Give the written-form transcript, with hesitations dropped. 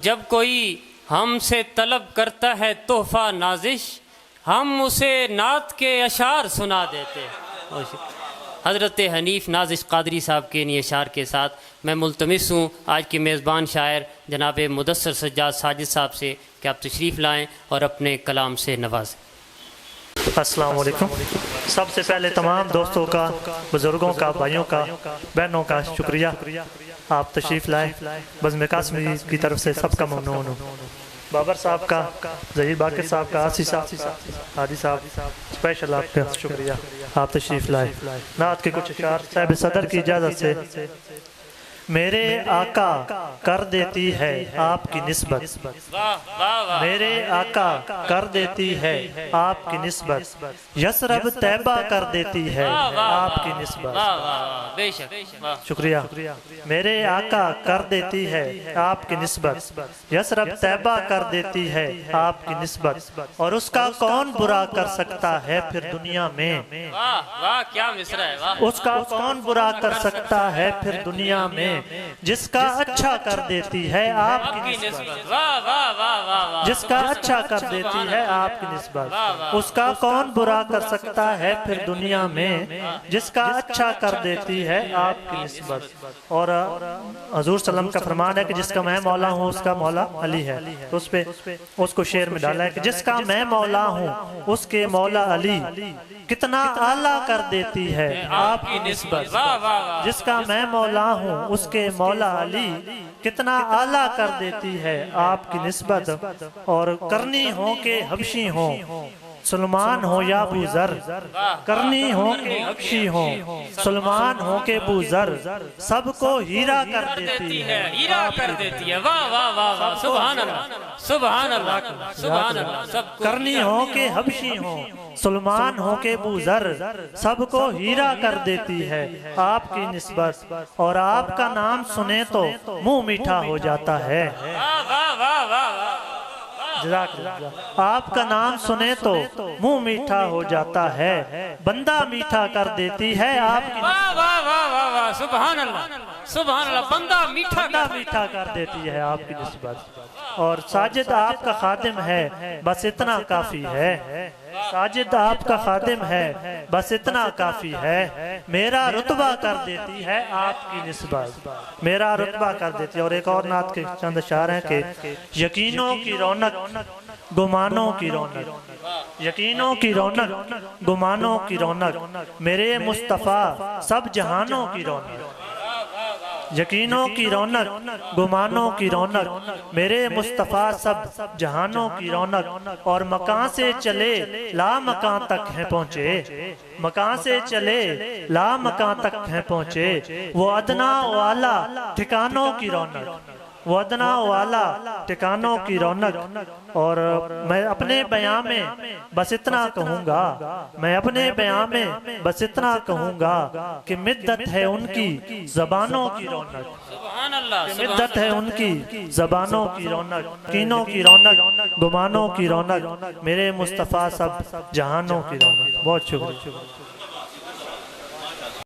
जब कोई हमसे तलब करता है तोहफ़ा नाजिश, हम उसे नात के अशार सुना देते हैं। हज़रत हनीफ नाजिश कादरी साहब के इन अशार के साथ मैं मुल्तमिस हूँ आज के मेज़बान शायर जनाब मुदस्सर सज्जाद साजिद साहब से कि आप तशरीफ़ लाएँ और अपने कलाम से नवाजें। अस्सलाम वालेकुम। सबसे पहले तमाम दोस्तों का, बुज़ुर्गों का, भाइयों का, बहनों का शुक्रिया, आप तशरीफ़ लाए। बज़्म कासमी की तरफ से सबका ममनून हूँ। बाबर साहब का, ज़हीर बाकर साहब का, आसी साहब, हादी साहब, स्पेशल आपका शुक्रिया, आप तशरीफ़ लाए। नात के कुछ अशार साहिब सदर की इजाज़त से। मेरे आका कर देती है आपकी निस्बत, मेरे आका कर देती है आपकी निस्बत, यसरब तैबा कर देती है आपकी निस्बत। शुक्रिया। मेरे आका कर देती है आपकी निस्बत, यसरब तैबा कर देती है आपकी निस्बत, और उसका कौन बुरा कर सकता है फिर दुनिया में। वाह क्या मिसरा है, वाह। उसका कौन बुरा कर सकता है फिर दुनिया में, जिसका अच्छा कर देती है आपकी निस्बत। वाह वाह वाह वाह। जिसका अच्छा कर देती है आपकी निस्बत, उसका कौन बुरा कर सकता है फिर दुनिया में, जिसका अच्छा कर देती है आपकी निस्बत। और हजूर सल्लम का फरमान है कि जिसका मैं मौला हूँ उसका मौला अली है। तो उस पे उसको शेर में डाला है कि जिसका मैं मौला हूँ उसके मौला अली कितना आला कर देती है आपकी निस्बत। जिसका मैं मौला हूँ उसके मौला अली कितना आला कर देती है आपकी निस्बत। और करनी हो के हबशी हो, सलमान हो या बूजर, करनी हो के हबशी हो, सलमान हो के बूजर, सबको हीरा कर देती है, हीरा कर देती है। वाह वाह वाह वाह, सुभान अल्लाह सुभान अल्लाह सुभान अल्लाह। सब करनी हो के हबशी हो, सलमान हो के बूजर, सबको हीरा कर देती है आपकी निस्बत। और आपका नाम सुने तो मुंह मीठा हो जाता है। आपका नाम सुने तो मुंह मीठा हो जाता है, बंदा मीठा कर देती है आपकी। वाह वाह वाह वाह वाह, सुभान अल्लाह सुभान अल्लाह। बंदा मीठा कर देती है आपकी निस्बत। और साजिद आपका खादिम है बस इतना काफी है, साजिद आपका खादिम है बस इतना काफी है, मेरा रुतबा कर देती है आपकी निस्बत, मेरा रुतबा कर देती है। और एक और नात के चंद अशार हैं कि यकीनों की रौनक गुमानों की रौनक, यकीनों की रौनक गुमानों की रौनक, मेरे मुस्तफ़ा सब जहानों की रौनक। यकीनों की रौनक गुमानों की रौनक, मेरे मुस्तफ़ा सब जहानों की रौनक। और मकान से चले ला मकान तक हैं पहुँचे, मकान से चले ला मकान तक हैं पहुँचे, वो अदना वाला ठिकानों की रौनक, वो अदना वाला ठिकानों की रौनक। और मैं अपने बयां में बस इतना कहूँगा, मैं अपने बयां में बस इतना कहूँगा कि मिद्दत है उनकी ज़बानों की रौनक, मिद्दत है उनकी ज़बानों की रौनक, कीनों की रौनक गुमानों की रौनक, मेरे मुस्तफ़ा सब जहानों की रौनक। बहुत शुक्रिया।